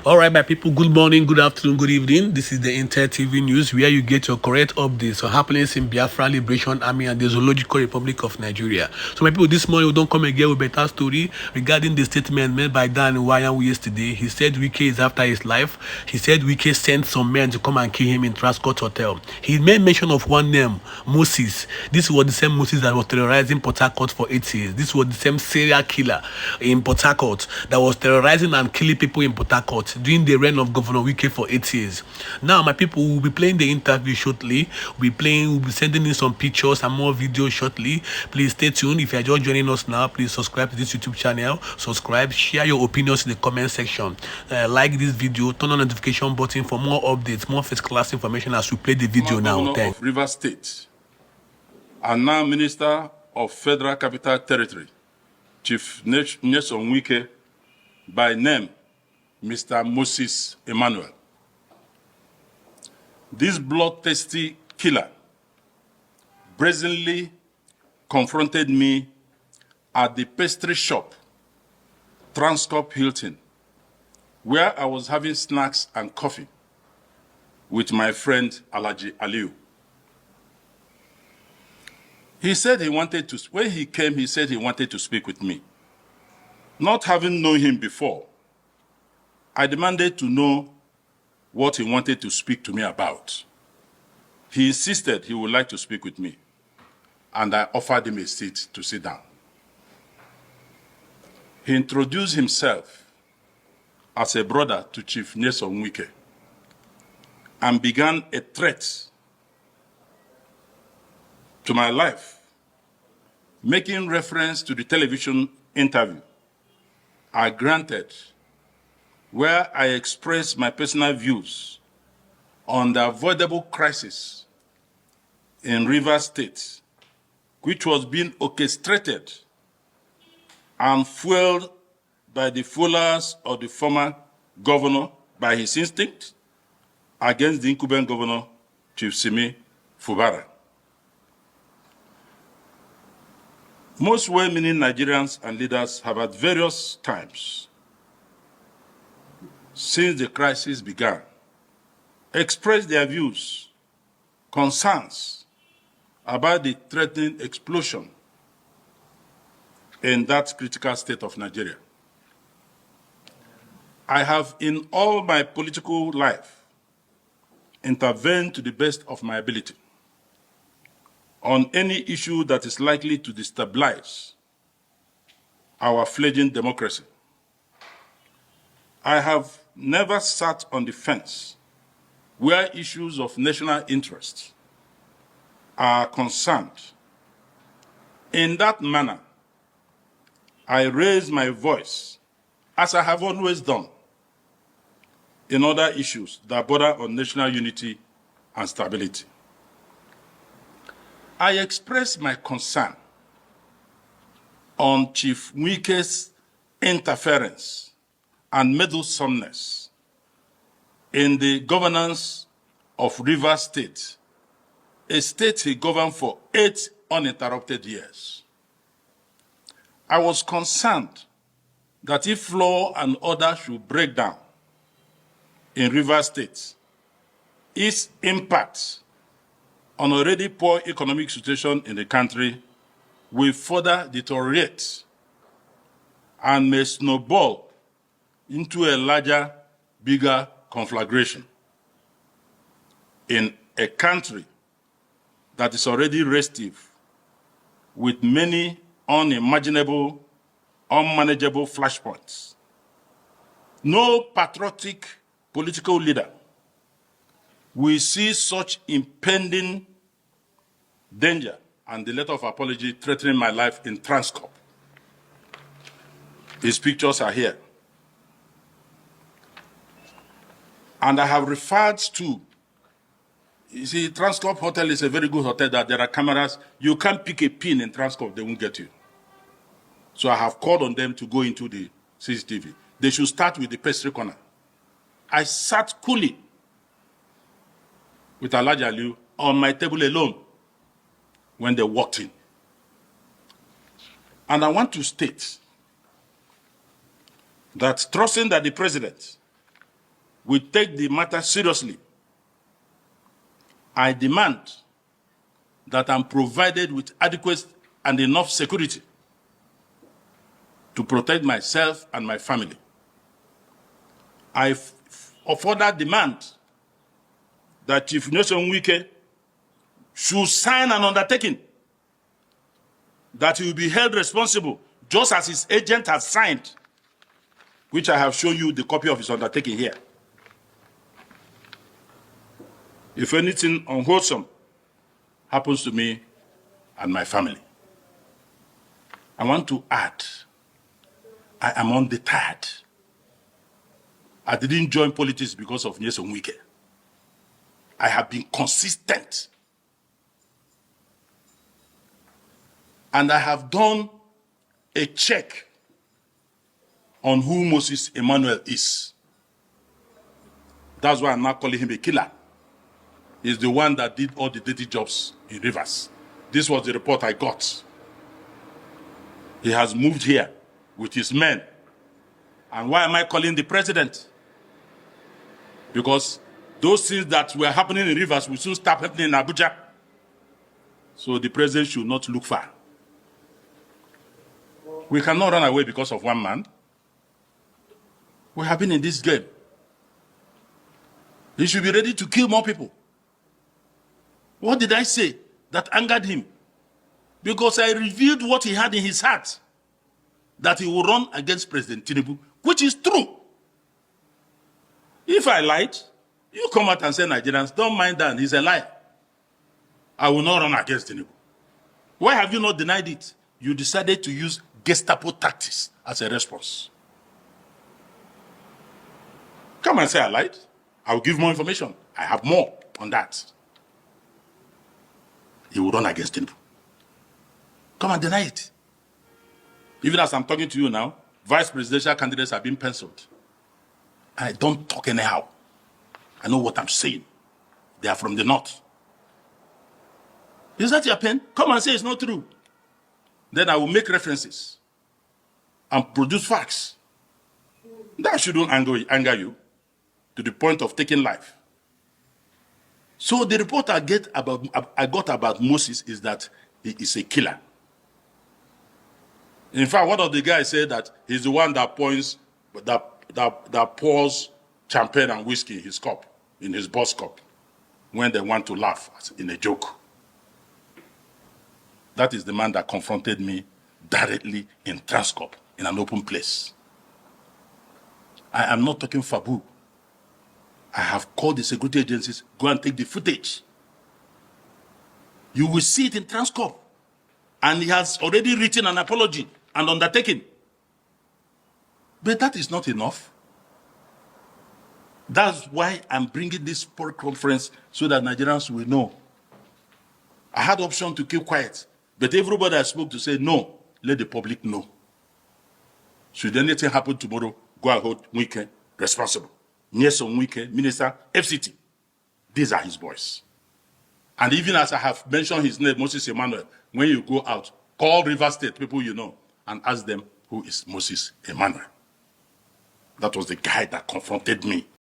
All right, my people, good morning, good afternoon, good evening. This is the Inter TV News, where you get your correct updates on happenings in Biafra Liberation Army and the Zoological Republic of Nigeria. So, my people, this morning we don't come again with better story regarding the statement made by Dan Nwayawu yesterday. He said Wike is after his life. He said Wike sent some men to come and kill him in Trascott Hotel. He made mention of one name, Moses. This was the same Moses that was terrorizing Port Harcourt for 8 years. This was the same serial killer in Port Harcourt that was terrorizing and killing people in Port Harcourt during the reign of Governor Wike for 8 years. Now, my people, will be playing the interview shortly. We'll be sending in some pictures and more videos shortly. Please stay tuned. If you're just joining us now, please subscribe to this YouTube channel. Subscribe, share your opinions in the comment section. Like this video, turn on the notification button for more updates, more first-class information as we play the video now. Governor of Rivers State and now Minister of Federal Capital Territory, Chief Nyesom Wike, by name Mr. Moses Emmanuel. This bloodthirsty killer brazenly confronted me at the pastry shop, Transcorp Hilton, where I was having snacks and coffee with my friend Alhaji Aliu. He said he wanted to, when he came, he said he wanted to speak with me. Not having known him before, I demanded to know what he wanted to speak to me about. He insisted he would like to speak with me, and I offered him a seat to sit down. He introduced himself as a brother to Chief Nyesom Wike and began a threat to my life, making reference to the television interview I granted, where I expressed my personal views on the avoidable crisis in Rivers State, which was being orchestrated and fueled by the followers of the former governor by his instinct against the incumbent governor, Chief Simi Fubara. Most well-meaning Nigerians and leaders have at various times since the crisis began expressed their views, concerns about the threatening explosion in that critical state of Nigeria. I have, in all my political life, intervened to the best of my ability on any issue that is likely to destabilize our fledgling democracy. I have never sat on the fence where issues of national interest are concerned. In that manner, I raise my voice, as I have always done, in other issues that border on national unity and stability. I express my concern on Chief Wike's interference and meddlesomeness in the governance of Rivers State, a state he governed for 8 uninterrupted years. I was concerned that if law and order should break down in Rivers State, its impact on already poor economic situation in the country will further deteriorate and may snowball into a larger, bigger conflagration in a country that is already restive with many unimaginable, unmanageable flashpoints. No patriotic political leader will see such impending danger and the letter of apology threatening my life in Transcorp. His pictures are here. And I have referred to, you see, Transcorp Hotel is a very good hotel that there are cameras. You can't pick a pin in Transcorp, they won't get you. So I have called on them to go into the CCTV. They should start with the pastry corner. I sat coolly with Alhaji Aliu on my table alone when they walked in. And I want to state that trusting that the president will take the matter seriously. I demand that I'm provided with adequate and enough security to protect myself and my family. I further demand that Chief Wike should sign an undertaking that he will be held responsible just as his agent has signed, which I have shown you the copy of his undertaking here. If anything unwholesome happens to me and my family, I want to add, I am undeterred. I didn't join politics because of Nyesom Wike. I have been consistent. And I have done a check on who Moses Emmanuel is. That's why I'm not calling him a killer. He's the one that did all the dirty jobs in Rivers. This was the report I got. He has moved here with his men. And why am I calling the president? Because those things that were happening in Rivers will soon start happening in Abuja. So the president should not look far. We cannot run away because of one man. We have been in this game. He should be ready to kill more people. What did I say that angered him? Because I revealed what he had in his heart, that he will run against President Tinubu, which is true. If I lied, you come out and say, Nigerians, don't mind that, he's a liar. I will not run against Tinubu. Why have you not denied it? You decided to use Gestapo tactics as a response. Come and say I lied. I will give more information. I have more on that. He will run against Tinubu. Come and deny it. Even as I'm talking to you now, vice presidential candidates have been penciled. And I don't talk anyhow. I know what I'm saying. They are from the north. Is that your pen? Come and say it's not true. Then I will make references and produce facts. That shouldn't anger you to the point of taking life. So the report I got about Moses is that he is a killer. In fact, one of the guys said that he's the one that pours champagne and whiskey in his cup, in his boss cup, when they want to laugh in a joke. That is the man that confronted me directly in Transcorp, in an open place. I am not talking fabu. I have called the security agencies, go and take the footage. You will see it in Transcorp. And he has already written an apology and undertaken. But that is not enough. That's why I'm bringing this Surport conference so that Nigerians will know. I had the option to keep quiet, but everybody I spoke to say, no, let the public know. Should anything happen tomorrow, go and hold Wike responsible. Nyesom Wike, Minister, FCT. These are his boys. And even as I have mentioned his name, Moses Emmanuel, when you go out, call Rivers State people you know and ask them who is Moses Emmanuel. That was the guy that confronted me.